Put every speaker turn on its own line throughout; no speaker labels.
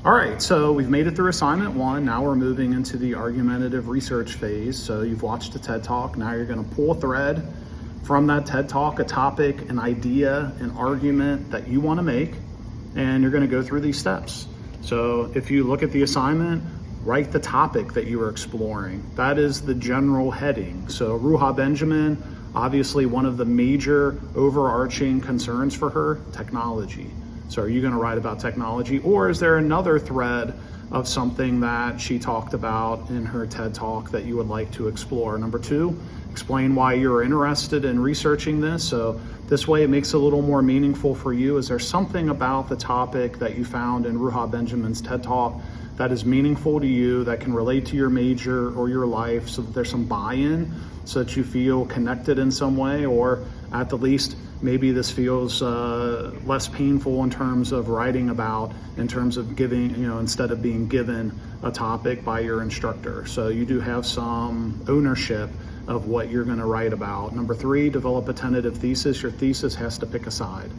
All right, so we've made it through assignment 1. Now we're moving into the argumentative research phase. So you've watched a TED Talk. Now you're going to pull a thread from that TED Talk, a topic, an idea, an argument that you want to make, and you're going to go through these steps. So if you look at the assignment, write the topic that you are exploring. That is the general heading. So Ruha Benjamin, obviously one of the major overarching concerns for her, technology. So are you going to write about technology, or is there another thread of something that she talked about in her TED Talk that you would like to explore? Number 2, explain why you're interested in researching this. So this way it makes it a little more meaningful for you. Is there something about the topic that you found in Ruha Benjamin's TED Talk that is meaningful to you, that can relate to your major or your life, so that there's some buy-in, so that you feel connected in some way, or at the least, maybe this feels less painful in terms of writing about, in terms of giving, instead of being given a topic by your instructor. So you do have some ownership of what you're going to write about. Number 3, develop a tentative thesis. Your thesis has to pick a side.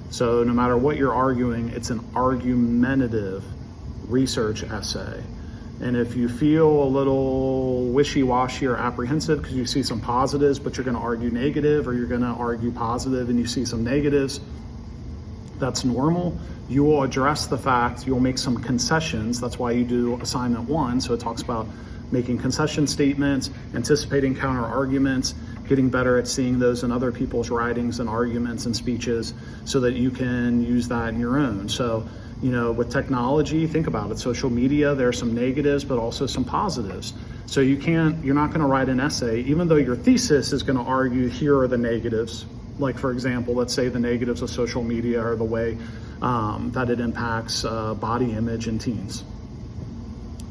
So no matter what you're arguing, it's an argumentative research essay. And if you feel a little wishy-washy or apprehensive because you see some positives, but you're going to argue negative, or you're going to argue positive and you see some negatives, that's normal. You will address the fact, you'll make some concessions. That's why you do assignment 1. So it talks about making concession statements, anticipating counter arguments, getting better at seeing those in other people's writings and arguments and speeches so that you can use that in your own. So, with technology, think about it. Social media, there are some negatives, but also some positives. So you're not going to write an essay, even though your thesis is going to argue here are the negatives. Like, for example, let's say the negatives of social media are the way that it impacts body image in teens.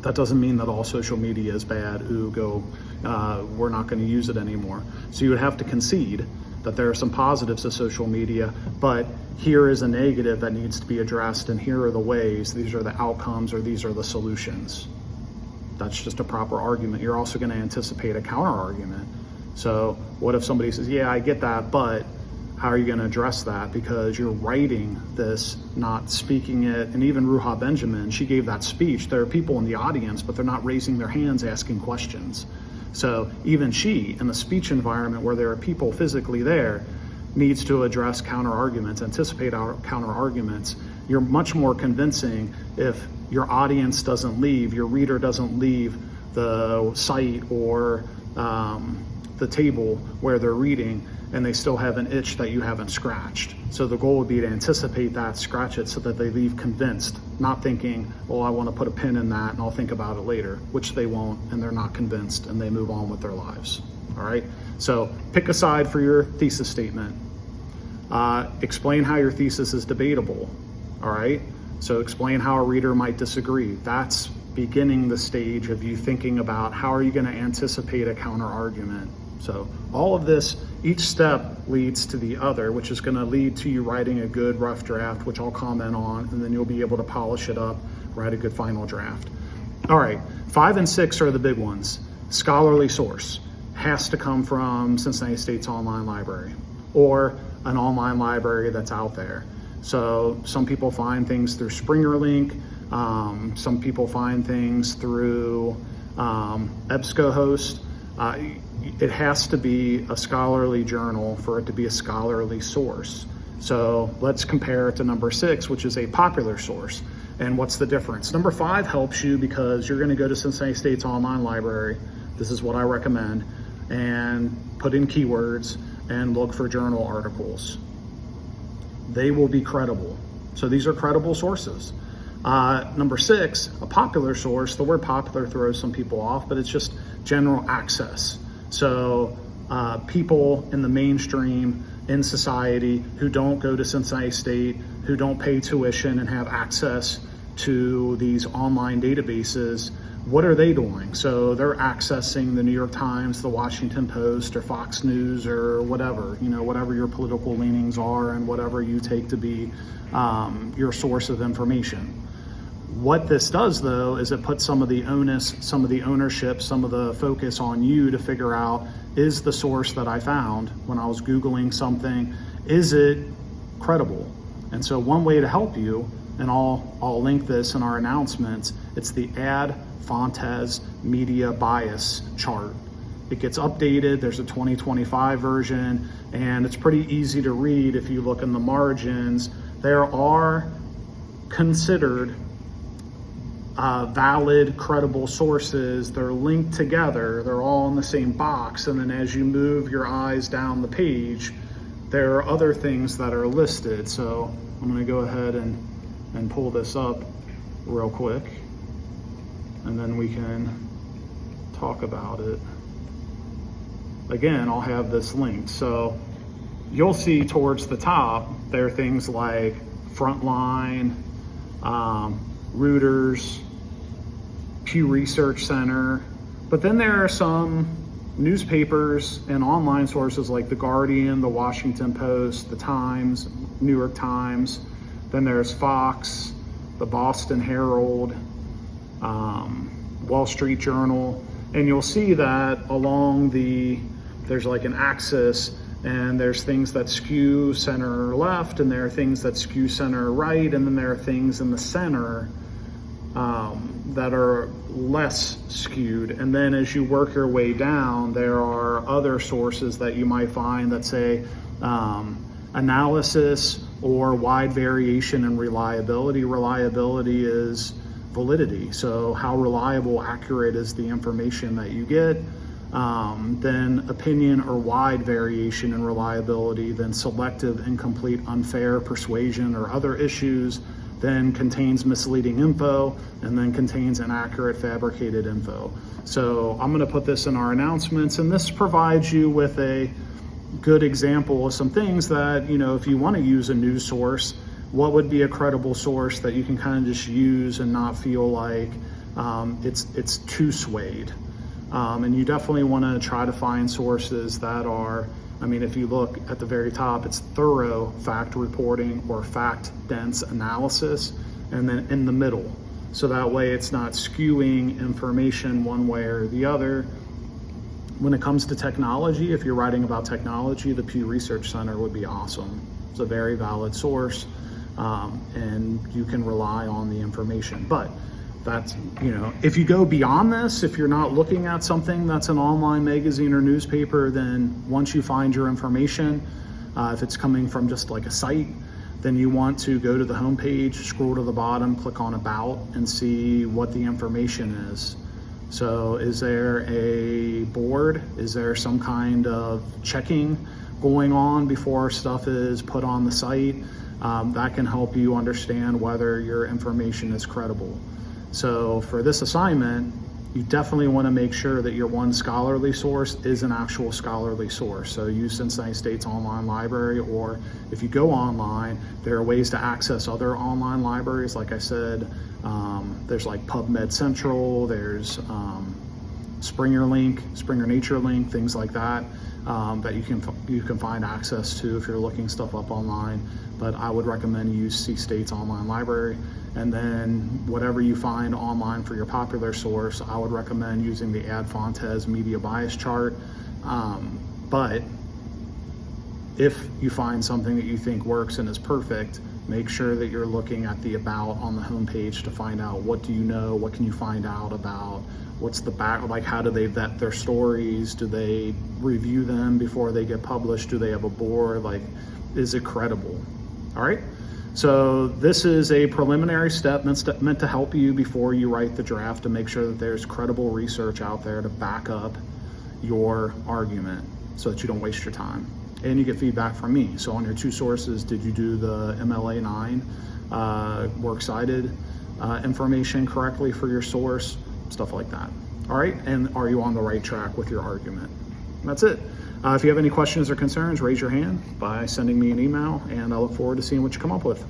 That doesn't mean that all social media is bad. We're not going to use it anymore. So you would have to concede that there are some positives of social media, but here is a negative that needs to be addressed, and here are the ways, these are the outcomes, or these are the solutions. That's just a proper argument. You're also going to anticipate a counter argument. So what if somebody says, yeah, I get that, but how are you going to address that? Because you're writing this, not speaking it. And even Ruha Benjamin, she gave that speech. There are people in the audience, but they're not raising their hands asking questions. So even she, in the speech environment where there are people physically there, needs to address counter arguments, anticipate our counter arguments. You're much more convincing if your audience doesn't leave, your reader doesn't leave the site or the table where they're reading, and they still have an itch that you haven't scratched. So the goal would be to anticipate that, scratch it, so that they leave convinced, not thinking, well, I want to put a pin in that and I'll think about it later, which they won't, and they're not convinced, and they move on with their lives. All right, so pick a side for your thesis statement. Explain how your thesis is debatable. All right, so explain how a reader might disagree. That's beginning the stage of you thinking about how are you going to anticipate a counter argument. So all of this, each step leads to the other, which is going to lead to you writing a good rough draft, which I'll comment on, and then you'll be able to polish it up, write a good final draft. All right, 5 and 6 are the big ones. Scholarly source has to come from Cincinnati State's online library or an online library that's out there. So some people find things through SpringerLink, some people find things through EBSCOhost. It has to be a scholarly journal for it to be a scholarly source. So let's compare it to number 6, which is a popular source. And what's the difference? Number 5 helps you because you're going to go to Cincinnati State's online library. This is what I recommend, and put in keywords and look for journal articles. They will be credible. So these are credible sources. Number 6, a popular source. The word popular throws some people off, but it's just general access. So people in the mainstream in society who don't go to Cincinnati State, who don't pay tuition and have access to these online databases, what are they doing? So they're accessing the New York Times, the Washington Post, or Fox News, or whatever, whatever your political leanings are and whatever you take to be your source of information. What this does, though, is it puts some of the onus, some of the ownership, some of the focus on you to figure out, is the source that I found when I was Googling something, is it credible? And so one way to help you and I'll link this in our announcements. It's the Ad Fontes Media Bias chart. It gets updated. There's a 2025 version, and it's pretty easy to read. If you look in the margins, there are considered valid, credible sources. They're linked together. They're all in the same box. And then as you move your eyes down the page, there are other things that are listed. So I'm going to go ahead and pull this up real quick, and then we can talk about it. Again, I'll have this linked. So you'll see towards the top, there are things like Frontline, Reuters, Pew Research Center, but then there are some newspapers and online sources like The Guardian, The Washington Post, The Times, New York Times. Then there's Fox, the Boston Herald, Wall Street Journal, and you'll see that along there's like an axis, and there's things that skew center left, and there are things that skew center right, and then there are things in the center that are less skewed. And then as you work your way down, there are other sources that you might find that say analysis or wide variation in reliability. Reliability is validity. So how reliable, accurate is the information that you get. Then opinion or wide variation in reliability, then selective, incomplete, unfair, persuasion, or other issues, then contains misleading info, and then contains inaccurate, fabricated info. So I'm going to put this in our announcements, and this provides you with a good example of some things that, you know, if you want to use a news source, what would be a credible source that you can kind of just use and not feel like it's too swayed. And you definitely want to try to find sources that are, I mean, if you look at the very top, it's thorough fact reporting or fact dense analysis, and then in the middle. So that way it's not skewing information one way or the other. When it comes to technology, if you're writing about technology, the Pew Research Center would be awesome. It's a very valid source, and you can rely on the information. But that's, you know, if you go beyond this, if you're not looking at something that's an online magazine or newspaper, then once you find your information, if it's coming from just like a site, then you want to go to the homepage, scroll to the bottom, click on About, and see what the information is. So is there a board? Is there some kind of checking going on before stuff is put on the site? That can help you understand whether your information is credible. So for this assignment, you definitely want to make sure that your one scholarly source is an actual scholarly source. So use Cincinnati State's online library, or if you go online, there are ways to access other online libraries. Like I said, there's like PubMed Central, there's Springer Nature Link, things like that, that you can find access to if you're looking stuff up online. But I would recommend you use CState's online library. And then whatever you find online for your popular source, I would recommend using the Ad Fontes Media Bias chart. But if you find something that you think works and is perfect, make sure that you're looking at the About on the homepage to find out what do you know, what can you find out about, what's the back, like how do they vet their stories, do they review them before they get published, do they have a board, like is it credible? All right. So this is a preliminary step meant to help you before you write the draft, to make sure that there's credible research out there to back up your argument so that you don't waste your time. And you get feedback from me. So on your two sources, did you do the MLA 9 works cited information correctly for your source? Stuff like that. All right, and are you on the right track with your argument? That's it. If you have any questions or concerns, raise your hand by sending me an email, and I look forward to seeing what you come up with.